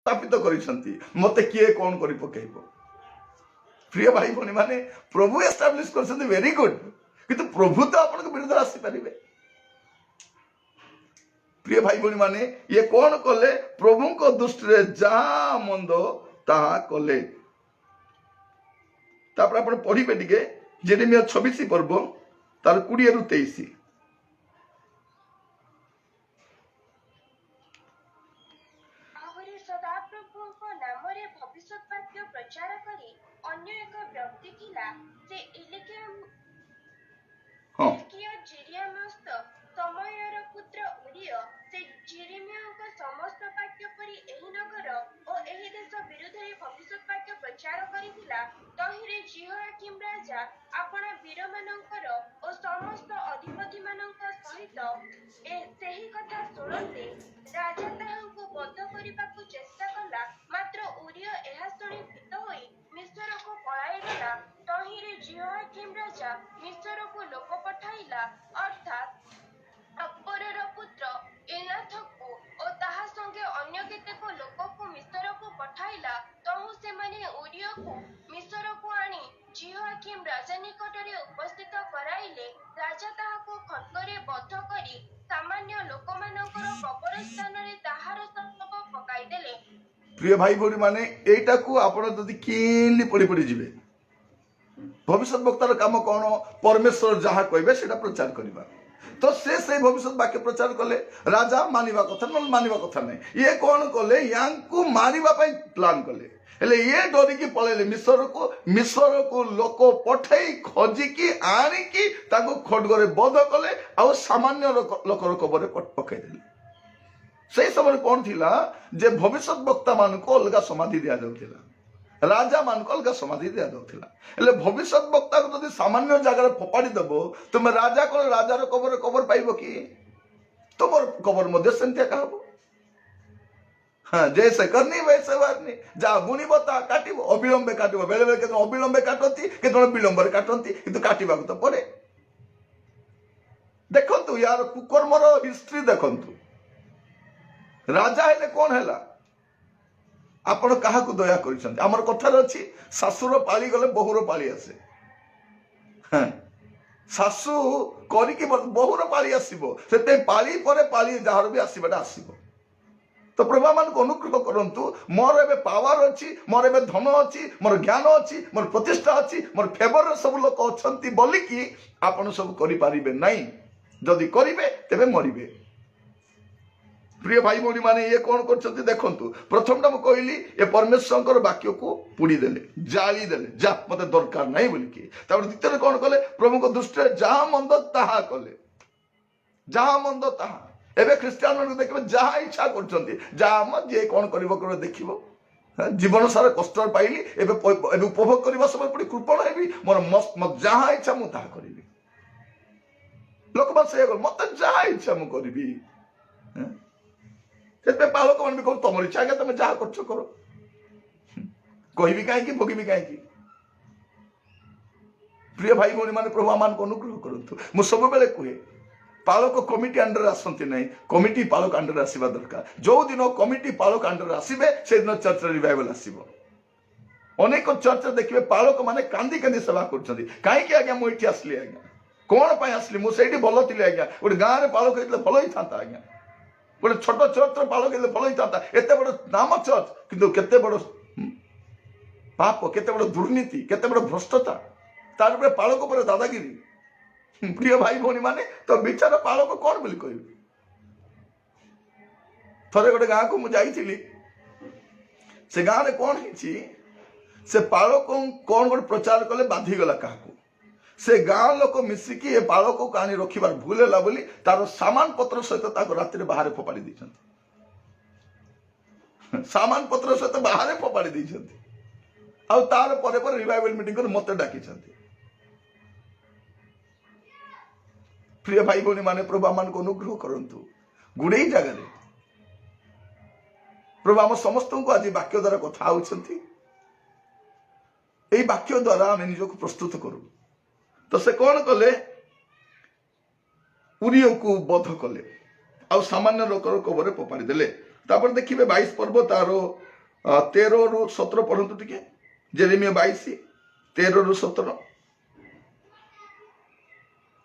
स्थापित करिसंती मते किए कोन करि पकेइबो। प्रिय भाई भनी माने प्रभु एस्टाब्लिश करसंती वेरी गुड, किंतु प्रभु तो आपन विरुद्ध आसी परिबे। प्रिय भाई भनी माने ये कौन कले प्रभु को दृष्टि रे जहा मंद ताहा कले। तापर आपण पढ़िबे टिके जेरेमिया 26 पर्व तार 20 रु 23। ଆହୁରି ସଦାପ୍ରଭୁଙ୍କ ନାମରେ ଭବିଷ୍ୟତ୍ବାକ୍ୟ ପ୍ରଚାର କରି ଅନ୍ୟ ଏକ ବ୍ୟକ୍ତି ଥିଲା, ସେ ଇଲିକିୟ ଜେରିମିୟାସ୍ଥ ସମୟର ପୁତ୍ର ଉରିୟ। ସେ ଜେରେମିୟାଙ୍କ ସମସ୍ତ ବାକ୍ୟ ପରି ଏହି ନଗର ଓ ଏହି ଦେଶ ବିରୁଦ୍ଧରେ ଭବିଷ୍ୟତ୍ବାକ୍ୟ ପ୍ରଚାର କରିଥିଲା। ତହିଁରେ ଜିହୋୟାକିମ୍ ରାଜା ଆପଣା ବୀରମାନଙ୍କର ଓ ସମସ୍ତ ଅଧିପତିମାନଙ୍କ ସହିତ ସେହି କଥା ଶୁଣନ୍ତେ ରାଜା ତାହାଙ୍କୁ ବଧ କରିବାକୁ ଚେଷ୍ଟା କଲା, ମାତ୍ର ଉରିୟ ଏହା ଶୁଣି ଭୀତ ହୋଇ ମିସ୍ରକୁ ପଳାଇଗଲା। ତହିଁରେ ଜିହୋୟାକିମ୍ ରାଜା ମିସ୍ରକୁ ଲୋକ ପଠାଇଲା, ଅର୍ଥାତ୍ ଅକ୍ବରର ପୁତ୍ର ଏଲାଥକୁ ଓ ତାହା ସଙ୍ଗେ ଅନ୍ୟ କେତେକ ଲୋକକୁ ମିସ୍ରକୁ ପଠାଇଲା। ତହୁଁ ସେମାନେ ଉରିୟକୁ ମିସ୍ରକୁ ଆଣି ଜିହୋୟାକିମ୍ ରାଜା ନିକଟରେ ଉପସ୍ଥିତ କରାଇଲେ। ରାଜା ତାହାକୁ ଖड्गରେ ବଧ କରି ସାମାନ୍ୟ ଲୋକମାନଙ୍କର କବରସ୍ଥାନରେ ତାହାର ଶବ ପକାଇଦେଲେ। प्रिय भाई भौणी माने एटा को आपण जदि किनली पड़ी पड़ी जिवे भविष्य वक्तार काम कौन परमेश्वर जहाँ कहबे सेटा प्रचार करबा। तो से भविष्य वाक्य प्रचार कले राजा मानिबा कथा न मानिबा कथा नहीं। ये कौन कले यांकु मारिबा पई प्लान कले, हेले ये डरिकी पळेले मिस्र को लोक पठेई खोजिकी आनिकी ताको खड्गरे बध कले आ सामान्य लोकर कबरे पकाइदेले। से समय कौन थिला जे भविष्य वक्ता मान को अलग समाधि दिया जाउथिला, राजा मान को अलग समाधि दिया जाउथिला। हेले भविष्य वक्ता को जदि सामान्य जगह फोपाड़ी देबो तुम राजा को राजार कबर पाइबो कि तुम कबर मध्य सेंतिया कहबो। हाँ जैसे करनी वैसे वारनी जा बुणीब ता काटिबो अविलंबे काटिबो। बेले बेले केतन अविलंबे काटती केतन विलंब रे काटती किंतु काटिबा तो पड़े। देखंतु यार कुकर्मर हिस्ट्री देखंतु राजा हेले कौन हैला आपण कहा को दया करिसंती। हमर कथार अछि सासुर पाली गले बहुर पाली आसे। हाँ सासु करिके बहुर पाली आसीबो सेते पाली परे पाली जहार भी आसीबाटा आसीबो। तो प्रभु मान को अनुग्रह करंतु मोर एबे पावर अछि, मोर एबे धन अछि, मोर ज्ञान अछि, मोर प्रतिष्ठा अछि, मोर फेवर सब लोक अछंती बोली कि आपण सब करि पारिबे नहीं। जदि करिवे तेबे मरिबे। प्रिय भाई भौणी माने ये कौन करछंती देखंतु प्रथम टाइम कहली ए परमेश्वर वाक्य को पुड़ी देले जाली देले जा मते दरकार नहीं बोली कि। तापर द्वितीय कौन कले प्रभु को दृष्टि जहां मंद ताहा कले, जहां मंद ताहा। एबे क्रिश्चियन मन देखबे जहां इच्छा करछंती जहां मत जे कौन करबो कर देखिबो। जीवन सारा कष्ट पाइली एबे उपभोग करबा समय पड़ी कृपण हेबी मोर मत जहां इच्छा मु ताहा करबी। लोक बस से मते जहां इच्छा मु करबी। से बालक मान भी कह तुम इच्छा आगे तुम जहाँ कर करो कहि कहीं भोगी कहीं। प्रिय भाई भौणी माने प्रभु आमान को अनुग्रह करंतु। मु सब बेले कहे पालक कमिटी अंडर आसंती नहीं, कमिटी पालक अंडर आसीबा दरकार। जो दिन कमिटी पालक अंडर आसीबे से दिन चर्च रिवाइवल आसीबो। अनेक चर्च देखिए पालक माने कांदी कांदी सेवा करछंती काहे आज्ञा मु एठी आसली आज्ञा कोन पय आसली मु सेठी भलो थिले आज्ञा गोटे गाँव में पालक हेतले भलो ही थांता आज्ञा गोटे छोट चर्च पालक हेतले भलो ही थांता। एते बड़ नाम चर्च किंतु केते बड़ पाप केते बड़ दुर्नीति केते बड़ भ्रष्टता तार ऊपर पालक ऊपर दादागिरी। प्रिय भाई भौणी माने तो विचार पालक कौन बोली कहबी। थरे गोटे गाँव को मु जाइथिली से गाँव रे कौन हिची से पालक कौन गोटे प्रचार कले बाधी गला काकू से गाँव लोक मिसिकी ए पालक को आनी रखिबार भूल है बोली तार सामान पत्र सहित राति बाहर फोपाड़ी दी सामान पत्र सहित बाहर फोपाड़ी दी तार पर रिवाइवल मीटिंग कर मत डाकी। प्रिय भाई भौणी माने प्रभु आमान को अनुग्रह करंतु गुड़े जगह प्रभु आम समस्त को आज वाक्य द्वारा कथा होउछंती। एई वाक्य द्वारा आम निजको प्रस्तुत करू। तो से कौन कले उरियो को बध कले आ सामान्य लोकर कबरे फोपाड़ी देले। तापर देखिबे 22 पर्व तार 13 ରୁ 17 पढ़ंतु टिके जेरेमिया 22 13 ରୁ 17।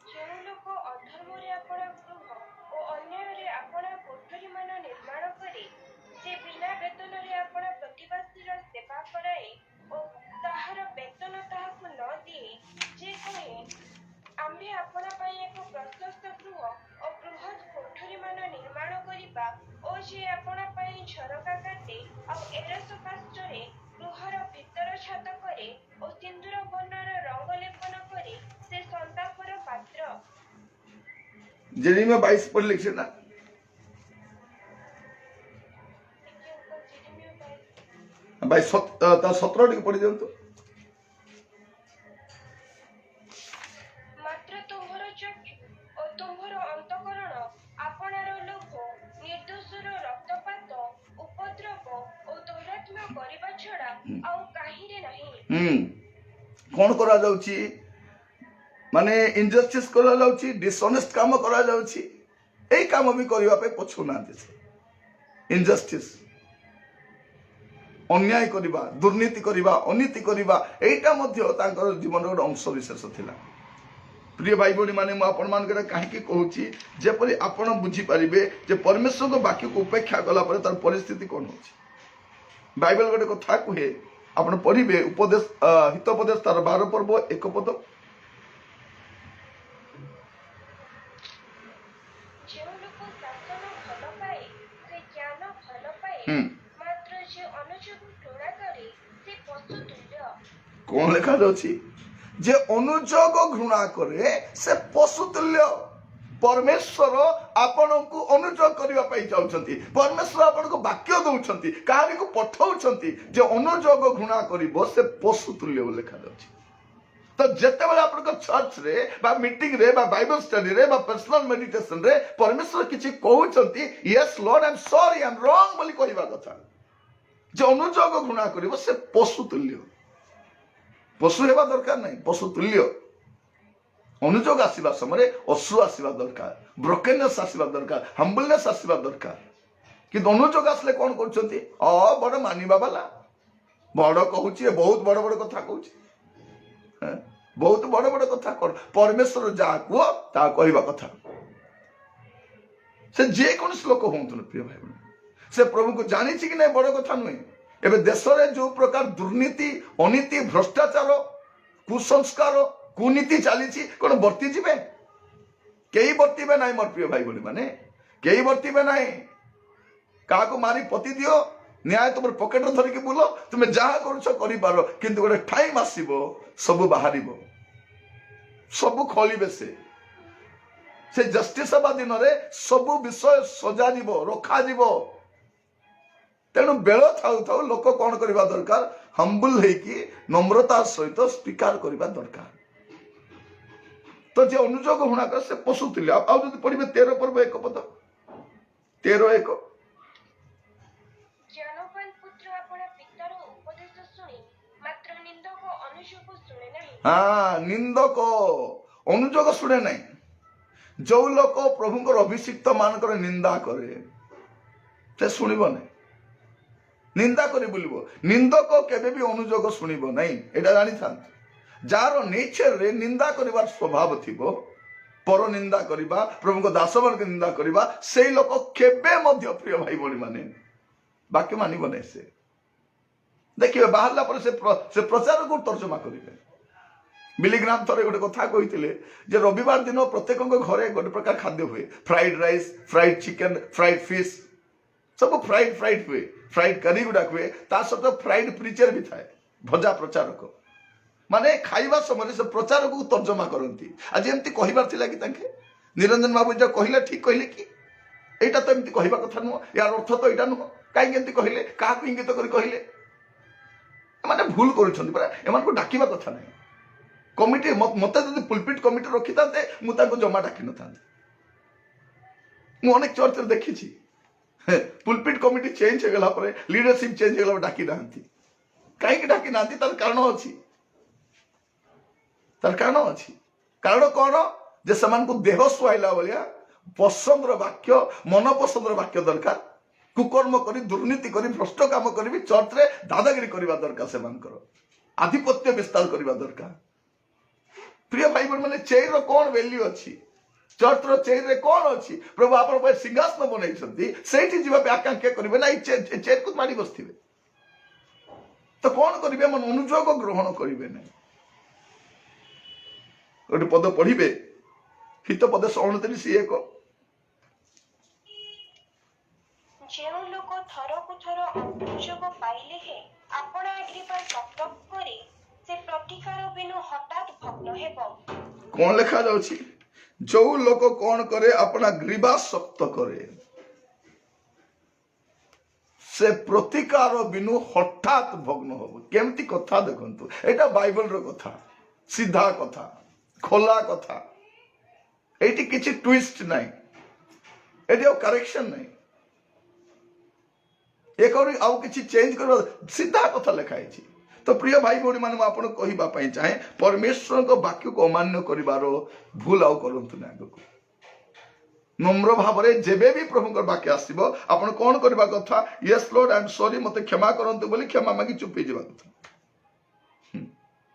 ଯେଉଁ ଲୋକ ଅଧର୍ମରେ ଆପଣା ଗୃହ ଓ ଅନ୍ୟାୟରେ ଆପଣା କୋଠରୀମାନ ନିର୍ମାଣ କରେ, ସେ ବିନା ବେତନରେ ଆପଣା ପ୍ରତିବାସୀର ସେବା କରାଏ ଓ ତାହାର ବେତନ ତାହାକୁ ନ ଦିଏ, ଯେ କହେ, ଆମ୍ଭେ ଆପଣା ପାଇଁ ଏକ ପ୍ରଶସ୍ତ ଗୃହ ଓ ବୃହତ୍ କୋଠରୀମାନ ନିର୍ମାଣ କରିବା, ଓ ଯେ ଆପଣା ପାଇଁ ଝରକା କାଟେ ଆଉ ଏରସ କାଷ୍ଠରେ ଗୃହର ଭିତର ଛାତ କରେ ଓ ସିନ୍ଦୂର ବର୍ଣ୍ଣର ରଙ୍ଗ ଲେପନ କରେ, ସେ ସନ୍ତାପର ପାତ୍ର। जेरेमिया 22 पढ़ लिखे ना भाई 17 टिके पढ़ी दियंतु। ମାତ୍ର ତୁମ୍ଭର ଚକ୍ଷୁ ଓ ତୁମ୍ଭର ଅନ୍ତଃକରଣ ଆପଣାର ଲୋଭ, ନିର୍ଦ୍ଦୋଷର ରକ୍ତପାତ, ଉପଦ୍ରବ ଓ ଦୌରାତ୍ମ୍ୟ କରିବା ଛଡ଼ା ଆଉ କାହିଁରେ ନାହିଁ। कौन करा जाउची माने इनजस्टिस करा जाउची, डिसऑनेस्ट काम करा जाउची, एई काम भी करबा पे पछु ना दिसे। इनजस्टिस अन्याय करिबा, दुर्नीति करिबा, अनीति करिबा, एटा मध्य तांकर जीवन रो अंश विशेष थिला। प्रिय भाई बहनी माने मु आपण मान करे काहे की कहूची जेपरि आपण बुझी परिबे जे परमेश्वर को वाक्य को उपेक्षा कला परे तार परिस्थिति कोन होची। बाइबल गोटे कथा कहे आपण पढ़िबे उपदेश हितोपदेश तार 12 पर्व 1 पद। ଯେଉଁ ଲୋକ ଶାସନ ଭଲ ପାଏ, ସେ ଜ୍ଞାନ ଭଲ ପାଏ, ମାତ୍ର ଯେ ଅନୁଯୋଗ ଘୃଣା କରେ, ସେ ପଶୁ ତୁଲ୍ୟ। कौन लिखा जाउची जे अनुजोग घृणा करे से पशु तुल्य। परमेश्वर आपण को अनुजोग करबा पई चाहउछंती, परमेश्वर आपण को वाक्य दउछंती, काहे को पठाउछंती, जे अनुजोग घृणा करिवो से पशु तुल्य लिखा जाउची। तो जते बेला आपण को चर्च रे बा मीटिंग रे बा बाइबल स्टडी रे बा पर्सनल मेडिटेशन रे परमेश्वर किछि कहउछंती, yes lord I am sorry I am wrong बोली कहबा कथा। जे अनुजोग घृणा करिवो से पशु तुल्य। पशु हेबा दरकार नहीं, पशु तुल्य। अनुजोग आसीबा समय अश्रु आसीबा दरकार, ब्रोकेननेस आसीबा दरकार, हम्बलनेस आसीबा दरकार। कि अनुजोग आसले कौन करछंती, बड़ मानिबा वाला बड़ कहूची, बहुत बड़ बड़ कथा कहूची, बहुत बड़ बड़ कथा कर। परमेश्वर जा कुह ता कहबा कथा। से जे कोन श्लोक होंतु प्रिय भाई बहन, से प्रभु को जानी कि नहीं बड़ कथा नुहे। एबे देश रे जो प्रकार दुर्नीति, अनीति, भ्रष्टाचार, कुसंस्कार, कुनीति चली कौन बर्ती जीवे? कई बर्तीबे ना मोर प्रिय भाई बहन माने, कई बर्तीबे ना। क्या मारी पति दियो, न्याय तुम पकेट धरिकी बुल, तुम्हें जहाँ कर पार, किंतु गोटे टाइम आसीबो सब बाहर, सब खोलिबे। से जस्टिस हवा दिन में सब विषय सजा रखा। तेणु बेल थाउ थाउ लोक कौन करबा दरकार, हम्बल होइकी नम्रता सहित स्वीकार करबा दरकार। तो जे अनुजोग घृणा कर से पशु तुल्य। आ जदि पढ़िबे 13 पर्व 1 पद 13:1। ଜ୍ଞାନବାନ ପୁତ୍ର ଆପଣା ପିତାର ଉପଦେଶ ଶୁଣି, ମାତ୍ର ନିନ୍ଦକ ଅନୁଯୋଗ ଶୁଣେ ନାହିଁ। हाँ, निंदक अनुजोग शुणे नहीं। जो लोक प्रभुंकर अभिषिक्त मानकर निंदा करे से शुणिब नहीं, निंदा करी बुलिबो। निंदक केबे भी अनुजोग शुणिब नहीं, एटा जानि थांत। जार नेचर रे निंदा करिवार स्वभाव थिबो, पर निंदा करिबा, प्रभुंकर दासवन के निंदा करिबा, सेई लोक केबे मध्य प्रिय भाई बहनी माने बाकी मानिब नहीं। से देखिए बाहरला पर से प्रचार को तर्जमा करिबे। बिलीग्राम थरे गोटे कथा कहिथिले जे रविवार दिन प्रत्येक घरे गोटे प्रकार खाद्य हुए, fried rice, fried chicken, fried fish, सब फ्राइड हुए, फ्राइड करी गुडा हुए, ता सहित फ्राइड प्रीचर भी थाए, भजा प्रचारक माने खाइबा समय से प्रचार को तर्जमा करती। आज एमती कहबार थिला कि तांके निरंजन बाबू जो कहले ठीक कहले कि एटा तो एमती कहबा कथा नुह, यार अर्थ तो एटा नुह, काई एमती कहले, काहा को इंगित करी कहले, माने भूल करूछन परा। एमान को डाकिबा कथा नहीं। कमिटी मत जब पुलपिट कमिटी रखी था मुझे जमा डाक न था। अनेक चर्च देखी पुलपिट कमिटी चेंज हो गला पर लीडरशिप चेंज हो गला डाकी ना, कहीं डाकी ना, तार कारण अच्छी, तार कारण अच्छी। कारण कौन जे समान को देह सुहाइला भाया पसंद वाक्य, मन पसंद वाक्य दरकार, कुकर्म करी दुर्नीति करी भ्रष्ट काम करी चर्च रे दादागिरी करवा दरकार से आधिपत्य विस्तार करवा दरकार। प्रिय भाई बहन मैंने चेयर रो कौन वैल्यू अच्छी चर्च रो चेयर रे कौन अच्छी प्रभु आप सिंहासन बनई से आकांक्षा करेंगे ना चेयर को माड़ी बसते तो कौन करेंगे मन अनुयोग ग्रहण करेंगे ना गोटे पद पढ़े हित पद 29:1 ଯେଉଁ ଲୋକ ଥରକୁ ଥର ଅନୁଯୋଗ ପାଇଲେ ହେ ଆପଣ ଆଗ୍ରିବା ସତର୍କ କରି ସେ ପ୍ରତିକାର ବିନୁ ହଠାତ୍ ଭଗ୍ନ ହେବ। कौन लिखा जाउछि जो लोक कौन करे अपना ग्रीवा शक्त करे से प्रतिकार बिनु हठात भग्न हो केमती कथा देखंतु एटा बाइबल रो कथा सीधा कथा खोला कथा एटी किछि ट्विस्ट नाही एटी करेक्शन नाही एक आउ किछि चेंज करबा सीधा कथा लिखा है। तो प्रिय भाई भौणी मान आपन कहबा पई चाहे परमेश्वर को वाक्य को अमान्य करिवारो भूल आउ करंतु ना आगको नम्र भाव रे जेबे भी प्रभु को वाक्य आसीबो आपन कोन करबा कथा yes lord I am sorry मते क्षमा करंतु बोली क्षमा मागी चुपी जीवा कथा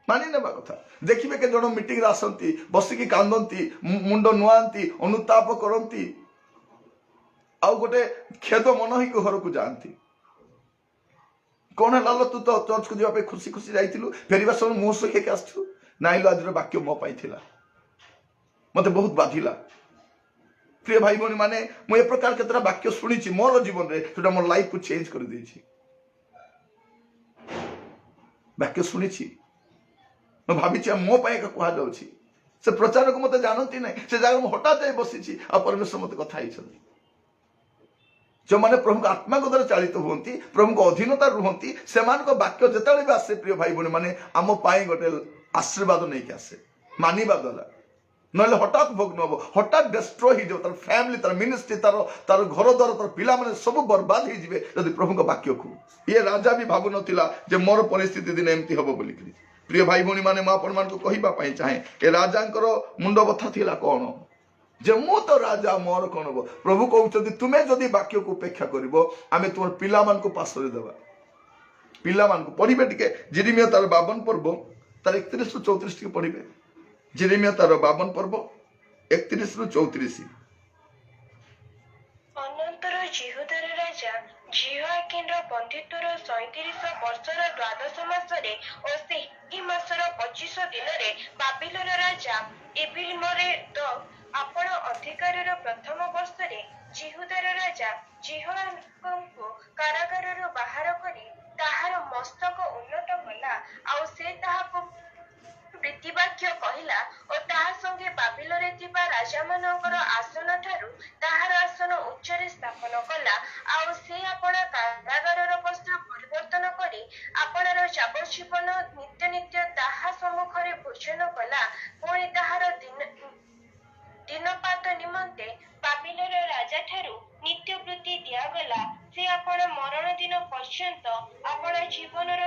मानि नेबा कथा देखिबे के जण मीटिंग रे आसंती बसिकी कांदंती मुंड नुआंती अनुताप करंती आउ गोटे खेद मन ही घर को जानती कौन है लाल तू तो चर्च को जावाई खुशी खुशी जाइलु फेरवा समय मुह सुखे आसु नाइलो आज वाक्य मो पाई मत बहुत बाधिला। प्रिय भाई भौणी माने मुझे प्रकार केतरा वाक्य शुणी मोर जीवन में मोर लाइफ को चेंज कर देछि वाक्य शुणी मैं भावी मो कह जाऊँगी से प्रचार को मत जानती ना से जगह हठात जाए बसी आ परमेश्वर मत कथा जो माने प्रभु आत्मा को द्वारा चालित होती प्रभु को अधीनता रुहती से वाक्य जिते भी आसे प्रिय भाई भौणी मैंने आम गोटे आशीर्वाद नहीं कि आसे मानिबा द्वारा ना हठात भग्न हम हठात डिस्ट्रॉय हो तार फैमिली तार मिनिस्ट्री तार तार घर द्वार तार पिला माने सब बर्बाद हो जाए जदि प्रभु वाक्य को ये राजा भी भावु नथिला जे मोर परिस्थिति दिन एमती हम बोल प्रिय भाई भौणी मैंने मुझे कहवाई चाहे ए राजा मुंड बथा थिला कौन जे मु तो राजा मोर कौन हम प्रभु कहते तुम्हें जदि वाक्य को उपेक्षा कर तुम पिला मान को पासरे देवा पिला मान को पढ़े टिके जिरिमिया तार 52 पर्व तार 31 ରୁ 34 टिके पढ़े जिरिमिया तार 52 पर्व 31 ରୁ 34। ଅନନ୍ତର ଜିହୁଦାର ରାଜା ଜିହୋଆକିନର ବନ୍ଦିତ୍ୱର 37 ବର୍ଷର ଦ୍ୱାଦଶ ମାସରେ ଓ ସେହି ମାସର 25 ଦିନରେ ବାବିଲୋନ ରାଜା ଏବିଲମେରୋଦ ଆପଣ ଅଧିକାରର ପ୍ରଥମ ବର୍ଷରେ ଜିହୁଦାର ରାଜା ଜିହୋଆକିନଙ୍କୁ କାରାଗାରରୁ ବାହାର କରି ତାହାର ମସ୍ତକ ଉନ୍ନତ କଲା ଆଉ ସେ ତାହାକୁ ପ୍ରୀତିବାକ୍ୟ କହିଲା ଓ ତାହା ସଙ୍ଗେ ବାବିଲୋନରେ ଥିବା ରାଜାମାନଙ୍କର ଆସନ ଠାରୁ ତାହାର ଆସନ ଉଚ୍ଚରେ ସ୍ଥାପନ କଲା ଆଉ ସେ ଆପଣ କାରାଗାରର ବସ୍ତ୍ର ପରିବର୍ତ୍ତନ କରି ଆପଣର ଯାବଜୀବନ ନିତ୍ୟ ନିତ୍ୟ ତାହା ସମ୍ମୁଖରେ ଭୋଜନ କଲା ପୁଣି ତାହାର ଦିନପାତ ନିମନ୍ତେ ବାବିଲୋନ ରାଜା ଠାରୁ ନିତ୍ୟ ବୃତ୍ତି ଦିଆଗଲା ସେ ଆପଣ ମରଣ ଦିନ ପର୍ଯ୍ୟନ୍ତ ଆପଣ ଜୀବନର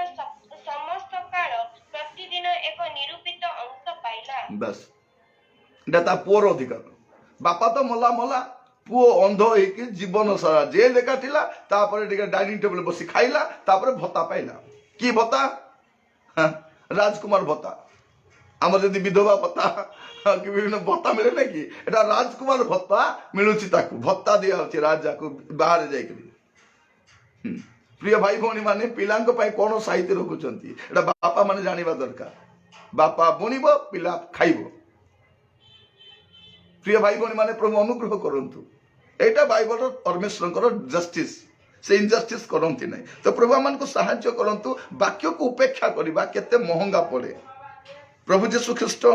ସମସ୍ତ କାଳ ପ୍ରତିଦିନ ଏକ ନିରୂପିତ ଅଂଶ ପାଇଲା। बस ता पुअर अधिकार बापा तो मला मला पुओ अंध होइके जीवन सारा जेल काटिला डाइनिंग टेबल बसी खाइला भत्ता पाइला कि भत्ता राजकुमार भत्ता आम जदि विधवा भत्ता कि विभिन्न भत्ता मिले ना कि एटा राजकुमार भत्ता मिलुची ताकू भत्ता दिया होची राजा को बाहर जाइकरी। प्रिय भाई भौणी माने पिलांक पई कोन साहित्य रखुचंती एटा बापा माने जानिबा दरकार बापा बुनिबो पिला खाइबो। प्रिय भाई भौणी माने प्रभु अनुग्रह करंतु एटा बाइबल परमेश्वर जस्टिस से इनजस्टिस करंती नहीं तो प्रभु मान को साहाय्य करंतु वाक्य को उपेक्षा करबा केते महंगा पड़े प्रभु यीशु ख्रीष्ट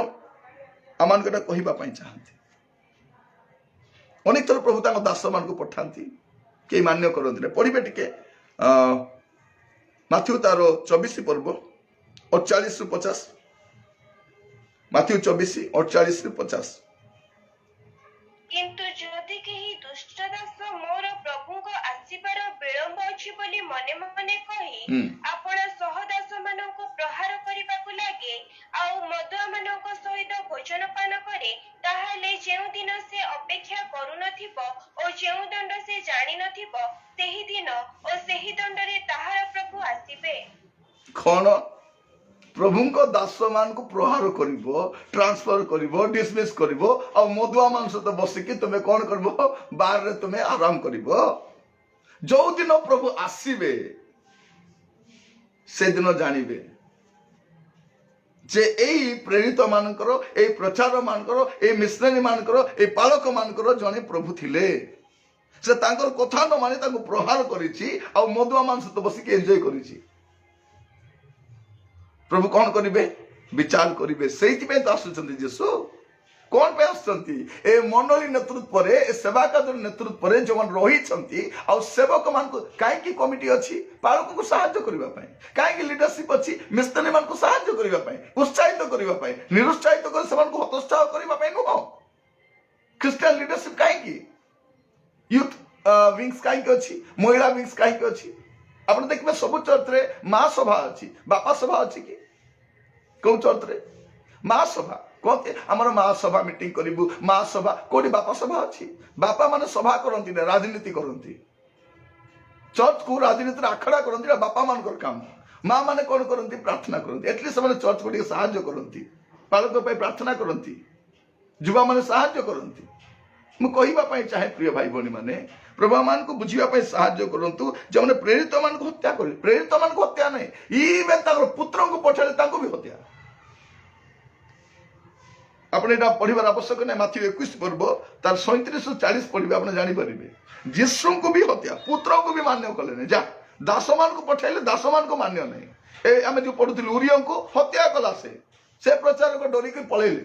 आमान को कहबा पई चाहंती अनेक थर प्रभु तांको दास मान को पठांती के मान्य करंती ने पढ़िबे टिके माथ्यू तारो 24 पर्व 48 ରୁ 50 माथ्यू 24 48 ରୁ 50। କିନ୍ତୁ ଯଦି କେହି ଦୁଷ୍ଟ ଦାସ ମୋର ପ୍ରଭୁଙ୍କ ଆସିବାର ବିଳମ୍ବ ଅଛି ବୋଲି ମନେ ମନେ କହି ଆପଣ ସହଦାସ ମାନଙ୍କୁ ପ୍ରହାର କରିବାକୁ ଲାଗେ ଆଉ ମଦୁଆ ମାନଙ୍କ ସହିତ ଭୋଜନ ପାନ କରେ ତାହେଲେ ଯେଉଁ ଦିନ ସେ ଅପେକ୍ଷା କରୁନଥିବ ଓ ଯେଉଁ ଦଣ୍ଡ ସେ ଜାଣିନଥିବ ସେହି ଦିନ कौन प्रभु दास मान को प्रहार करिवो ट्रांसफर करिवो डिसमिस करिवो आ मधुआ मान सहित बसिकी तुम कौन करिवो बार रे तुम आराम करिवो जो दिन प्रभु आसीबे से दिन जानिबे जे एई प्रेरित मानकर एई प्रचार मानकर एई मिशनरी मानकर एई पालक मानकर जने प्रभु थिले से तांकर कथा न माने तांको प्रहार करिछि आ मधुआ मान सहित बसिकी एन्जॉय करिछि प्रभु कौन करिवे विचार करिवे सेइथिबे तो आसुचंती जेसु कौन पे आसुचंती ए मंडली नेतृत्व रे ए सेवा कार्य नेतृत्व रे जो मन रही छंती आ सेवक मान को काहे की कमिटी अछि पालक को सहायता करिवा पई काहे की लीडरशिप अछि मिस्त्री मान को सहायता करिवा पई उत्साहित करिवा पई निरुत्साहित कर समान को हतोत्साह करिवा पई नो क्रिश्चियन लीडरशिप काहे की यूथ विंग्स काहे की अछि महिला विंग्स काहे की अछि आपण देखबे सब चर्च रे मां सभा अछि बापा सभा अछि की को चर्च रे मां सभा कहते आमर मां सभा मीटिंग करिबु मां सभा कोडी बापा सभा अछि बापा माने सभा करंती ने राजनीति करंती चर्च को राजनीति आखड़ा करंती बापा मानकर काम मां माने कोन करंती प्रार्थना करंती एटली से माने चर्च को सहायता करंती पालक पे प्रार्थना करंती युवा माने सहायता करंती मु कहिबा पई चाहे प्रिय भाई बणी माने प्रभु मान को बुझिबा पई सहायता करंतु जे माने प्रेरित मान को हत्या करे प्रेरित मान को हत्या नै इबे ताकर पुत्र को पठाले ताको भी हत्या आपने एटा पढ़िबार आवश्यक नै माथि 21 पर्व तार 37 से 40 पढ़िबे आपने जानि परिबे यीशु को भी हत्या पुत्र को भी मान्य कले नै जा दास मान को पठाइले दास मान को मान्य नै ए आमे जो पढुथिलु उरियम को हत्या कला से प्रचार को डरी के पळेले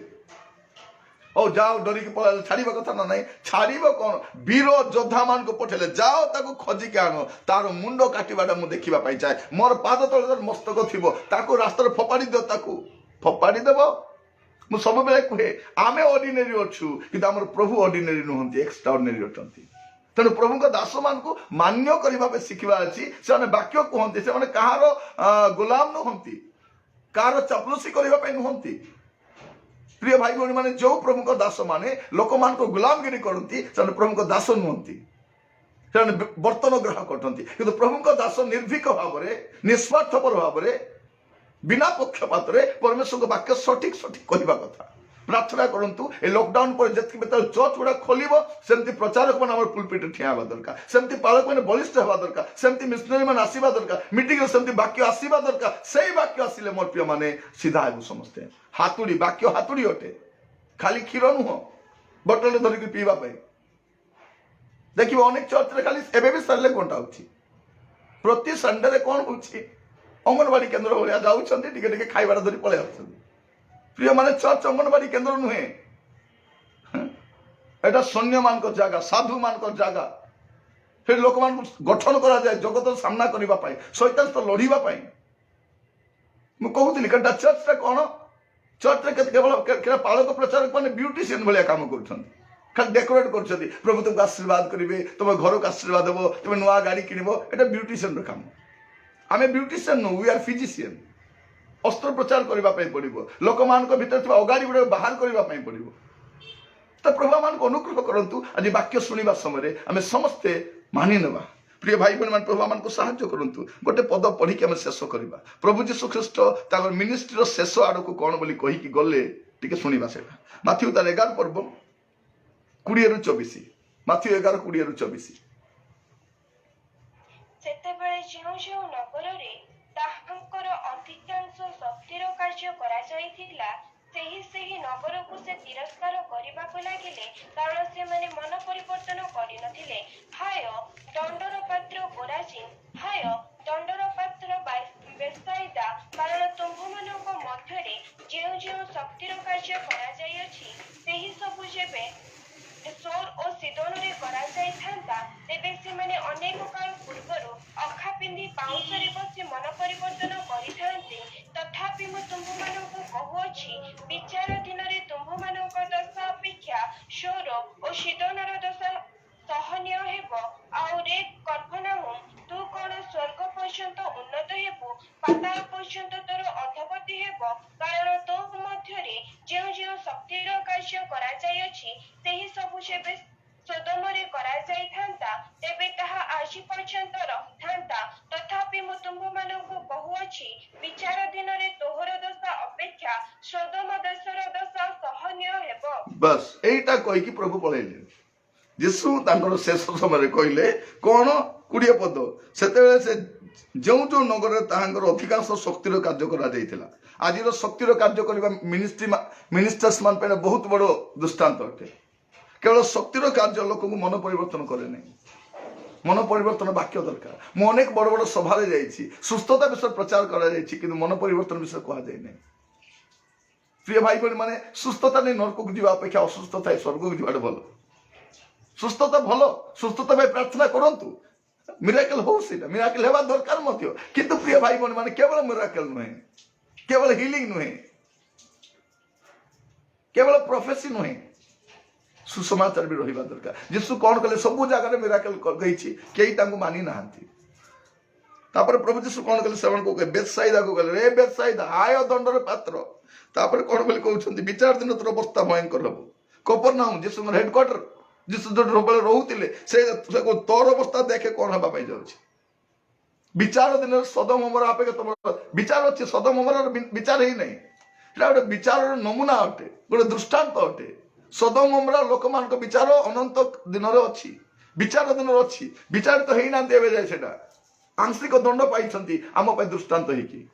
ओ जाओ डरी के पळाले छाड़ीबा कथा ना नै छाड़ीबो कोन वीर योद्धा मान को पठाइले जाओ ताको खोजी के आनो तार मुंडो काटिबाटा मु देखिबा पाई चाहे मोर पाद तळे मस्तक थिबो ताको रास्ता रे फोपाडी दो ताको फोपाडी देबो मु सब बेले कहे आमे ऑर्डिनरी अछु कि हमर प्रभु ऑर्डिनरी नहंती एक्स्ट्राऑर्डिनरी अटंती तेणु प्रभु का दास मान को मान्य करबा पे सिखिबा अछि से वाक्य कहंती से माने कहारो गुलाम नहंती कहारो चपलुसी करबा पे नहंती प्रिय भाई भौणी माने जो प्रभु का दास माने लोक मान को गुलामगिरी करंती से प्रभु का दास नहंती से बर्तन ग्रहण करंती किंतु प्रभु का दास निर्भीक भाव रे निस्वार्थपर भाव रे बिना पक्षपात रे परमेश्वर को वाक्य सठिक सठिक कहवा कथा प्रार्थना करंतु ए लॉकडाउन पर जति बेत चर्च गुडा खोलिबो सेमति प्रचारक मन हमर पुलपिट ठिया हवा दरकार सेमति पालक मन बलिष्ठ हवा दरकार सेमति मिशनरी मन आसीबा दरकार मीटिंग रे सेमति वाक्य आसीबा दरकार सेही वाक्य आसीले मोर प्रिय माने सीधा आबु समस्ते हातुडी वाक्य हातुडी अटे खाली क्षीर नुह बोतल धरि के पीवा पई देखिबो अनेक चर्च रे खाली एबे भी सरले कोंटा होछि प्रति संडे रे कोन होछि अंगनवाड़ी केन्द्र भलिया जाउछन्ती टिके टिके खाइबार धरि पळे आछन्ती प्रिय माने चर्च अंगनवाड़ी केन्द्र नुहे एटा सैन्य मान को जागा साधु मान को जागा फिर लोक मान गठन करा जाए जगत सामना करबा पाई शैतान तो लड़ीबा पाई मु कहूतिली कंटा चर्च रे कोन चर्च रे केवल पालक प्रचारक माने ब्यूटिशियन भलिया काम करछन्ती खाली डेकोरेट करछन्ती प्रभु तुमको आशीर्वाद करिवे तुम घर को आशीर्वाद देबो तुम नवा गाड़ी किनिबो एटा ब्यूटिशियन रो काम आमे beautician no we are physician अस्त्र प्रचार करबा पई पड़िबो लोक मान को भीतर थिबा अगाड़ी गुडे बाहर करबा पई पड़िबो तो प्रभु मान को अनुग्रह करंतु आज वाक्य सुनिबा समय आमे समस्ते मानि नेबा प्रिय भाई बहन मान प्रभु मान को सहायता करंतु गोटे पद पढ़ी के आमे शेष करबा प्रभु यीशु ख्रीष्ट ताकर मिनिस्ट्री रो शेष आडो को कोन बोली कहि कि गले टिके सुनिबा सेटा माथ्यू तार 11 पर्व 20 रु 24 माथ्यू 11 20 रु 24 सेतेबेले जेउ जेउ नगରରେ ତାହାଙ୍କର ଅଧିକାଂଶ ଶକ୍ତିର କାର୍ଯ୍ୟ କରାଯାଇଥିଲା ସେହି ନଗରକୁ ସେ ତିରସ୍କାର କରିବାକୁ ଲାଗିଲେ କାରଣ ସେମାନେ ମନ ପରିବର୍ତ୍ତନ କରିନଥିଲେ ହାୟ ଦଣ୍ଡର ପାତ୍ର କୋରାଜିନ୍ ହାୟ ଦଣ୍ଡର ପାତ୍ର ବେସାଇଦା କାରଣ ତୁମ୍ଭମାନଙ୍କ ମଧ୍ୟରେ ଯେଉଁ ଯେଉଁ ଶକ୍ତିର କାର୍ଯ୍ୟ କରାଯାଇଅଛି ସେହି ସବୁ ଯେବେ सोर और सिदोନରେ କରାଯାଇଥାନ୍ତା ତେବେ ସେମାନେ ଅନେକ କାଳ ପୂର୍ବରୁ ଅଖା ପିନ୍ଧି ପାଉଁଶରେ ବସି ମନ ପରିବର୍ତ୍ତନ କରିଥାନ୍ତି ତଥାପି ମୁଁ ତୁମ୍ଭମାନଙ୍କୁ କହୁଅଛି ବିଚାର ଦିନରେ ତୁମ୍ଭମାନଙ୍କ ଦଶା ଅପେକ୍ଷା ସୋର ଓ ସିଦୋନର ଦଶା ସହନୀୟ ହେବ ଆଉ ରେ କଫରନାହୁମ ତୁ କଣ ସ୍ୱର୍ଗ ପର୍ଯ୍ୟନ୍ତ ଉନ୍ନତ ହେବୁ ପାତାଳ ପର୍ଯ୍ୟନ୍ତ ତୋର ଅଧୋଗତି ହେବ କାରଣ ତୋ ମଧ୍ୟରେ ଯେଉଁ ଯେଉଁ ଶକ୍ତିର କାର୍ଯ୍ୟ କରାଯାଇଅଛି ସେହି ସବୁ ଯେବେ ସୋଦମରେ କରାଯାଇଥାନ୍ତା ତେବେ ତାହା ଆଜି ପର୍ଯ୍ୟନ୍ତ ରହିଥାନ୍ତା ତଥାପି ମୁଁ ତୁମ୍ଭମାନଙ୍କୁ କହୁଅଛି ଅଛି, ବିଚାର ଦିନରେ ତୋହର ଦଶା ଅପେକ୍ଷା ସୋଦୋମ ଦେଶର ଦଶା ସହନୀୟ ହେବ। बस एटा कहीकि प्रभु पळेइले यीशु तांकर शेष समय कहले कौन 20 पद से जो जो नगर ताहांकर अधिकांश शक्तिर कार्य करा जाइथिला। आज शक्तिर कार्य करबा मिनिस्टर्स मान पे बहुत बड़ दृष्टांत अटे। केवल शक्तिर कार्य लोक को मन परिवर्तन करे नहीं, मन परिवर्तन वाक्य दरकार। मु अनेक बड़ बड़ सभा जाइछि, सुस्थता विषय प्रचार करा जाइछि, किंतु मन परिवर्तन विषय कहा जाय नहीं। प्रिय भाई बहन माने सुस्थता नहीं नरक को जीवा अपेक्षा असुस्थता स्वर्ग को जीवा भल। सुस्थता भल, सुस्थता में प्रार्थना करंतु, मिराकल हो सीटा मिराकल हेबा दरकार मध्य। किंतु प्रिय भाई बहन माने केवल मिराकल नुहे, केवल हिलिंग नुहे, केवल प्रोफेसी नुहे, सुसमाचार भी रहिबा दरकार। यीशु कौन कले सब जगह मिराकल गईछि, केही तांको मानि नाहंती। तापर प्रभु यीशु कौन कले सेवन को बेतसाइदा को कले रे बेतसाइदा आय दंडर पात्र। तापर कौन बोली कहउछंती विचार दिन तोर अवस्था भयंकर हबो। कफरनाहूम यीशु मन हेडक्वार्टर यीशु जो रहुतिले से तोर अवस्था देखे कौन हबा पाई जाउछि। विचार दिन सदम अमरा अपेक्षा तुम विचार अच्छे, सदम अमरा विचार ही नहीं, गोटे विचार नमूना अटे, गोटे दृष्टांत अटे। सदम अमरा लोक मान विचार अनंत दिन अच्छी, विचार दिन अच्छी, विचार तो ही ना जाए सेटा आंशिक दंड पाई आम दृष्टांत होगी।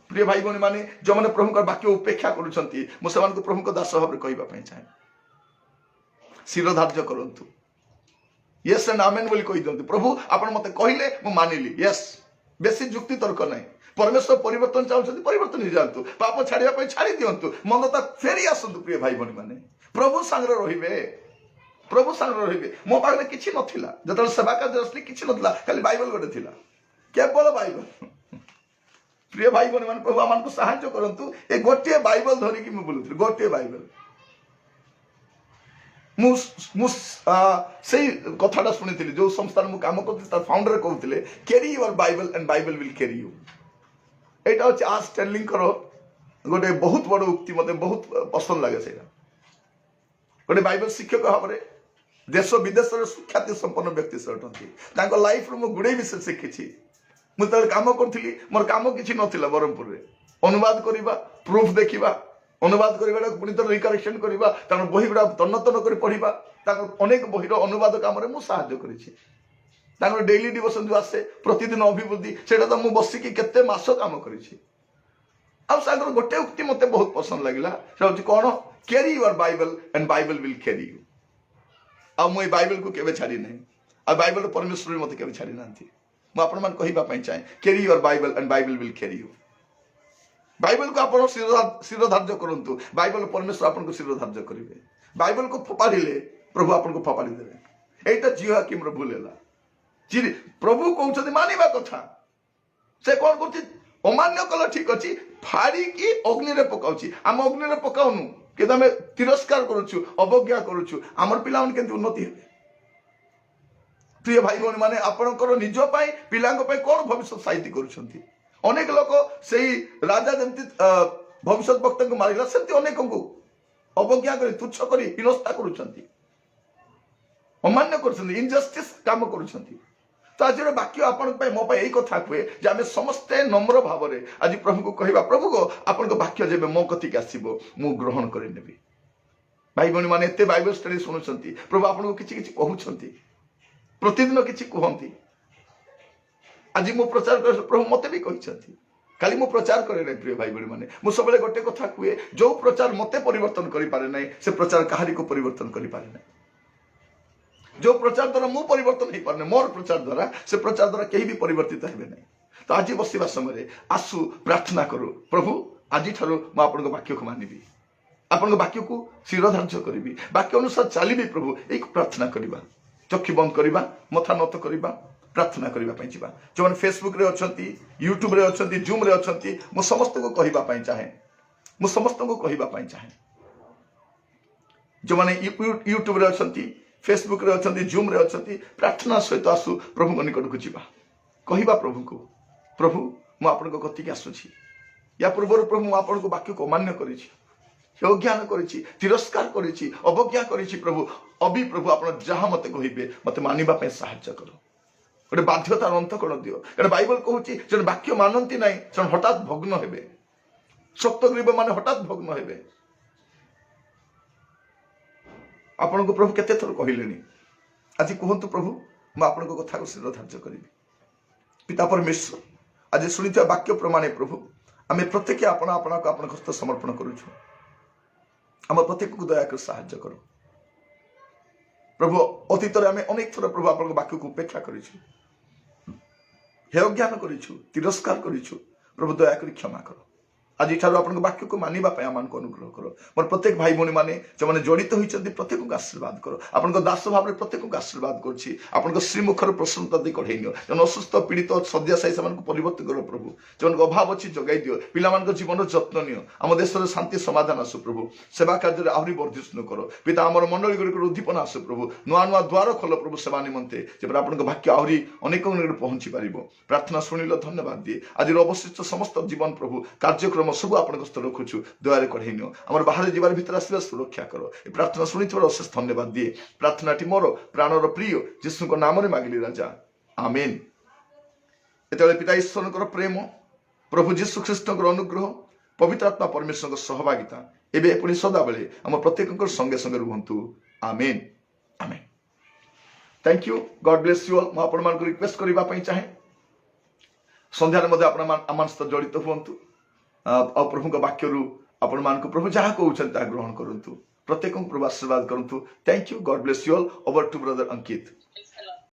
प्रिय भाई भौणी माने जो मैंने प्रभु वाक्य उपेक्षा करुछंती मुझे प्रभु दास भाव कहवाई चाहे शिर धार्य करंतु यस एंड आमेन बोली कहि दियंतु। प्रभु आपण मते कहिले मु मानिली, यस बेसी जुक्ति तर्क नहीं। परमेश्वर परिवर्तन चाहते परिवर्तन हो जातु, पाप छाड़िया पे छाड़ी दियंतु, मनता फेरी आसतु। प्रिय भाई भौणी माने प्रभु सांगरे रहिबे, प्रभु सांगरे रहिबे। मो पाखरे किछि नथिला, जतल सेवा कार्य असली किछि नथिला, खाली बाइबल गोटे थिला, केवल बाइबल। प्रिय भाई भौणी माने प्रभु आमान को सहायता करंतु। ए गोटे बाइबल धरि कि मु बोलुथि, गोटे बाइबल से कथाटा शुणी जो संस्थान मु काम करते फाउंडर कहते carry your Bible and Bible will carry you. एटा होछि आज स्टैनलिंग करो गोटे बहुत बड़ उक्ति, मते बहुत पसंद लगे। से गोटे बाइबल शिक्षक भाव में देश विदेश सुख्याति संपन्न व्यक्ति से अटंती। लाइफ रू गुड़े विषय शिखी। मुझे काम करी, मोर काम किसी नाला ब्रह्मपुर में अनुवाद करवा, प्रूफ देखा, अनुवाद करवा पुणी थर रिकरेक्शन करवा, बही गुड़ा तन्न तन्न कर पढ़ा, अनेक बहीर अनुवाद काम कर डेली डिवोशन जो आसे प्रतिदिन अभिवृद्धि से मुझे बसिकी केते मास काम करी। गोटे उक्ति मत बहुत पसंद लगे से कौन carry your Bible and Bible will carry you. आ मुझे बाइबल को केवे छाड़ी नहीं, आ बाइबल परमेश्वर मत केवे छाड़ी ना। मुझे कहवाई चाहे carry your Bible and Bible will carry you. Bible को आप शिर धार्य करंतु, बाइबल परमेश्वर आपको शिर धार्य करेंगे। बाइबल को फोपाड़े प्रभु आपको फोपाड़ी देवे। एटा जीवाकिम भूल है। प्रभु कहते मानिबा कथा, से कौन कर अमान्य कल ठीक अच्छी फाड़ी की अग्नि रे पकाउछि। आम अग्नि रे पकाउनु कि आम तिरस्कार करुछु, अवज्ञा करुछु, आमर पिला केमती उन्नति हेबे। प्रिय भाई भौणी माने आपणकर निज पाई पिलांक पाई कौन भविष्य साहित्य करुछंती। अनेक लोक से राजा जमती भविष्य वक्ता को मारिला सेमती अनेक को अवज्ञा कर तुच्छ कर हिनस्ता करुछंती, अमान्य करुछंती, इनजस्टिस काम करुछंती। तो आज वाक्य आपण मो यही कथा कहे जे आम समस्ते नम्र भाव में आज प्रभु को कहवा, प्रभु को आपण वाक्य जब मो कथिक आसो मु ग्रहण करेनेबी। भाई भौणी माने एते बाइबल स्टडी शुणुछंती, प्रभु आपन किछि किछि कहउछंती, प्रतिदिन किछि कहंती। आज मु प्रचार कर प्रभु मते भी कहते काली मु प्रचार करे ना। प्रिय भाई भौणी माने मु सब गोटे कथा कहे, जो प्रचार मते परिवर्तन करि पारे नै से प्रचार कहारी को परिवर्तन करि पारे नै। जो प्रचार द्वारा मु परिवर्तन हो पारे, मोर प्रचार द्वारा से प्रचार द्वारा कहीं भी परिवर्तित हेबे नै। तो आज बसिबा समय आसु प्रार्थना करू, प्रभु आज ठारू मु आपन वाक्य को मानिबी, आपन वाक्य को शिर धार्य करी, वाक्य अनुसार चलिबी। प्रभु एक प्रार्थना करवा, चक्षु बंद करवा, मथा नत करवा, प्रार्थना करने जा। जो मैंने फेसबुक रे अच्छी, यूट्यूब रे अच्छी, जूम रे अच्छी, मु समस्त को कहवाई चाहे, मु समस्त को कहवाई चाहे। जो मैंने यूट्यूब रे अच्छी, फेसबुक रे अच्छी, जूम रे अच्छी, प्रार्थना सहित आसु प्रभु निकट को जा, कहवा प्रभु को, प्रभु मु आपण कथिक आसुची। या पूर्व प्रभु मु आपण वाक्य को अमान्य करी, अज्ञान करी, तिरस्कार करी, अवज्ञा करी। प्रभु अभी प्रभु आप जहाँ मत कहे मत मानिबा पे साहाय्य करो। गोटे बाध्यतार अंतकरण दियो कारण बाइबल कहूची जन वाक्य मानती नहीं से हठात भग्न हेबे शक्त ग्रीब माने हठात भग्न हेबे आपण को प्रभु केते थर कहलेनी आज कहतु प्रभु मैं आपण कथा को शिर धार्य करी पिता परमेश्वर आज शुणिଥିବା वाक्य प्रमाणे प्रभु आम प्रत्येक आपण आपण को आपण हस्त समर्पण करूछु आम प्रत्येक को दया कर साहाय्य करो प्रभु अतीत आम अनेक थर प्रभु आपण वाक्य को उपेक्षा करिछु हे अज्ञान करिछु तिरस्कार करिछु प्रभु दया कर क्षमा करो आज ठार आपण वाक्य को मानिबा पय आमान को अनुग्रह करो मोर प्रत्येक भाई भौणी माने जो माने जड़ित होइछन्ति प्रत्येक को आशीर्वाद करो आपण दास भाव रे प्रत्येक को आशीर्वाद करछि आपण श्रीमुखर प्रसन्नता दे कढै नियो जन असुस्थ पीड़ित शय्याशायी समान को परिवर्तन करो प्रभु जन अभाव अछि जगाई दियो पिला मान जीवन जत्न नियो आम देश रे शांति समाधान आसु प्रभु सेवा कार्य रे आहुरी वर्धिष्णु करो पिता हमर मंडली गुडी उद्दीपन आसु प्रभु नुआ नुआ द्वार खोल प्रभु सेवा निमंते जे आपण वाक्य आहुरी अनेक पहुंची पारिबो प्रार्थना शुणिल धन्यवाद दिए आज अवशिष्ट समस्त जीवन प्रभु कार्यक्रम सब आपण स्तर रखुछु दयारे कढै नियो हमर बाहर जीवार भीतर आसीबा सुरक्षा करो ए प्रार्थना सुनिथिबार अशेष धन्यवाद दिए प्रार्थनाटी मोर प्राणर प्रिय जीशु को नाम रे मागिली राजा आमेन एतले पिता ईश्वरकर प्रेम प्रभु जीशु ख्रीष्टकर अनुग्रह पवित्र आत्मा परमेश्वर सहभागिता एबे पुनी सदा बेले हम प्रत्येक संगे संगे रुहंतु amen amen thank you God bless you all मैं आपण मान को रिक्वेस्ट करबा पई चाहे संध्यारे मध्ये आपण मान आमान सहित जड़ित हुंतु आ प्रभु का वाक्य रु आपण मान को प्रभु जहाँ कहउछन ता ग्रहण करंतु प्रत्येक प्रभु आशीर्वाद करंतु thank you God bless you all over to brother Ankit.